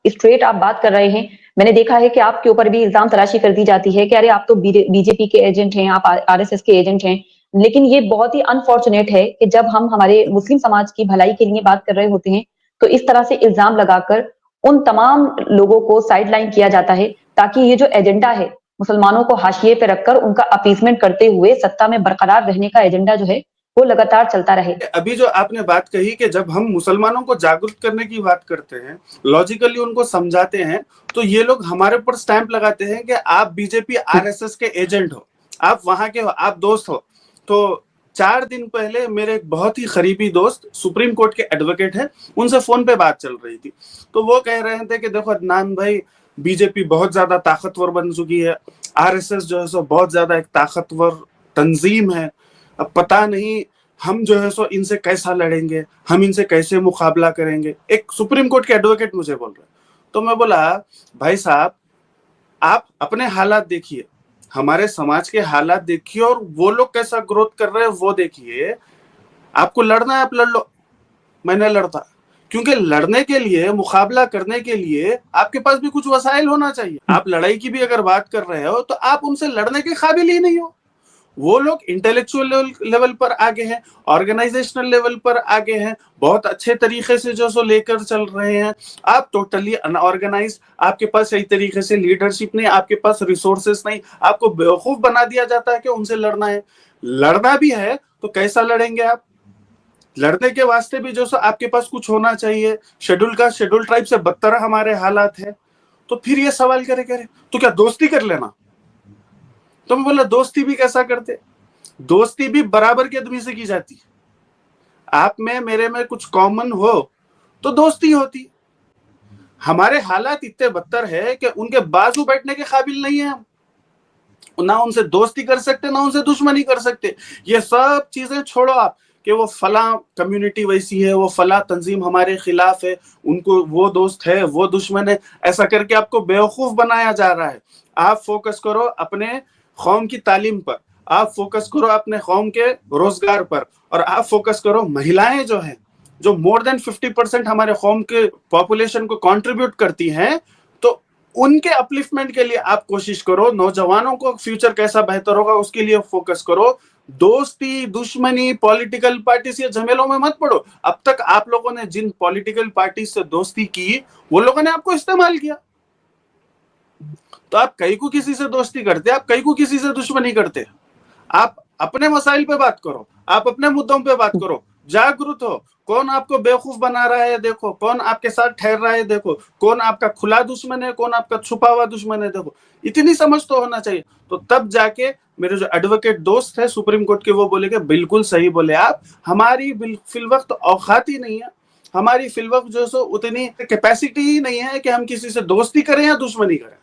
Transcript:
Straight आप बात कर रहे हैं। मैंने देखा है कि आपके ऊपर भी इल्जाम तराशी कर दी जाती है कि अरे आप तो बीजेपी के एजेंट हैं, आप आरएसएस के एजेंट हैं। लेकिन ये बहुत ही अनफॉर्चुनेट है कि जब हम हमारे मुस्लिम समाज की भलाई के लिए बात कर रहे होते हैं, तो इस तरह से इल्जाम लगाकर उन तमाम लोगों को साइड लाइन किया जाता है, ताकि ये जो एजेंडा है मुसलमानों को हाशिए पे रखकर उनका अपीसमेंट करते हुए सत्ता में बरकरार रहने का एजेंडा जो है वो लगातार चलता रहे। अभी जो आपने बात कही कि जब हम मुसलमानों को जागरूक करने की बात करते हैं, लॉजिकली उनको समझाते हैं, तो ये लोग हमारे ऊपर स्टैंप लगाते हैं कि आप बीजेपी आरएसएस के एजेंट हो, आप वहां के हो, आप दोस्त हो। तो 4 दिन पहले मेरे एक बहुत ही करीबी दोस्त सुप्रीम कोर्ट के एडवोकेट हैं, उनसे फोन पे बात चल रही थी, तो वो कह रहे थे कि देखो अदनान भाई, बीजेपी बहुत ज्यादा ताकतवर बन चुकी है, आरएसएस जो है सो बहुत ज्यादा एक ताकतवर तंजीम है, अब पता नहीं हम जो है सो इनसे कैसा लड़ेंगे, हम इनसे कैसे मुकाबला करेंगे। एक सुप्रीम कोर्ट के एडवोकेट मुझे बोल रहे। तो मैं बोला भाई साहब, आप अपने हालात देखिए, हमारे समाज के हालात देखिए, और वो लोग कैसा ग्रोथ कर रहे हैं वो देखिए। आपको लड़ना है आप लड़ लो, मैं नहीं लड़ता, क्योंकि लड़ने के लिए, मुकाबला करने के लिए आपके पास भी कुछ वसाइल होना चाहिए। आप लड़ाई की भी अगर बात कर रहे हो तो आप उनसे लड़ने के काबिल ही नहीं हो। वो लोग इंटेलेक्चुअल लेवल पर आगे हैं, ऑर्गेनाइजेशनल लेवल पर आगे हैं, बहुत अच्छे तरीके से जो सो लेकर चल रहे हैं। आप टोटली अनऑर्गेनाइज, आपके पास सही तरीके से लीडरशिप नहीं, आपके पास रिसोर्सेस नहीं, आपको बेवकूफ बना दिया जाता है कि उनसे लड़ना है। लड़ना भी है तो कैसा लड़ेंगे आप? लड़ने के वास्ते भी जो सो आपके पास कुछ होना चाहिए। शेड्यूल ट्राइब से बदतर हमारे हालात है। तो फिर ये सवाल करे तो क्या दोस्ती कर लेना? तो मैं बोला दोस्ती भी कैसा करते? दोस्ती भी बराबर के आदमी से की जाती है। आप में मेरे में कुछ कॉमन हो तो दोस्ती होती। हमारे हालात इतने बदतर है कि उनके बाजू बैठने के काबिल नहीं है हम, ना उनसे दोस्ती कर सकते, ना उनसे दुश्मनी कर सकते। ये सब चीजें छोड़ो आप कि वो फला कम्युनिटी वैसी है, वो फला तंजीम हमारे खिलाफ है, उनको वो दोस्त है, वो दुश्मन है, ऐसा करके आपको बेवकूफ बनाया जा रहा है। आप फोकस करो अपने कौम की तालीम पर, आप फोकस करो अपने कौम के रोजगार पर, और आप फोकस करो महिलाएं जो है, जो मोर देन 50% हमारे कौम के पॉपुलेशन को कंट्रीब्यूट करती हैं, तो उनके अपलिफ्टमेंट के लिए आप कोशिश करो। नौजवानों को फ्यूचर कैसा बेहतर होगा उसके लिए फोकस करो। दोस्ती, दुश्मनी, पॉलिटिकल पार्टी से झमेलों में मत पड़ो। अब तक आप लोगों ने जिन पॉलिटिकल पार्टी से दोस्ती की, वो लोगों ने आपको इस्तेमाल किया। तो आप कहीं को किसी से दोस्ती करते, आप कहीं को किसी से दुश्मनी करते। आप अपने मसाइल पे बात करो, आप अपने मुद्दों पे बात करो, जागरूक हो। कौन आपको बेवकूफ बना रहा है देखो, कौन आपके साथ ठहर रहा है देखो, कौन आपका खुला दुश्मन है, कौन आपका छुपा हुआ दुश्मन है देखो। इतनी समझ तो होना चाहिए। तो तब जाके मेरे जो एडवोकेट दोस्त है सुप्रीम कोर्ट के, वो बोले कि बिल्कुल सही बोले आप, हमारी फिल वक्त औकात ही नहीं है, हमारी फिल वक्त जो सो उतनी कैपेसिटी ही नहीं है कि हम किसी से दोस्ती करें या दुश्मनी करें।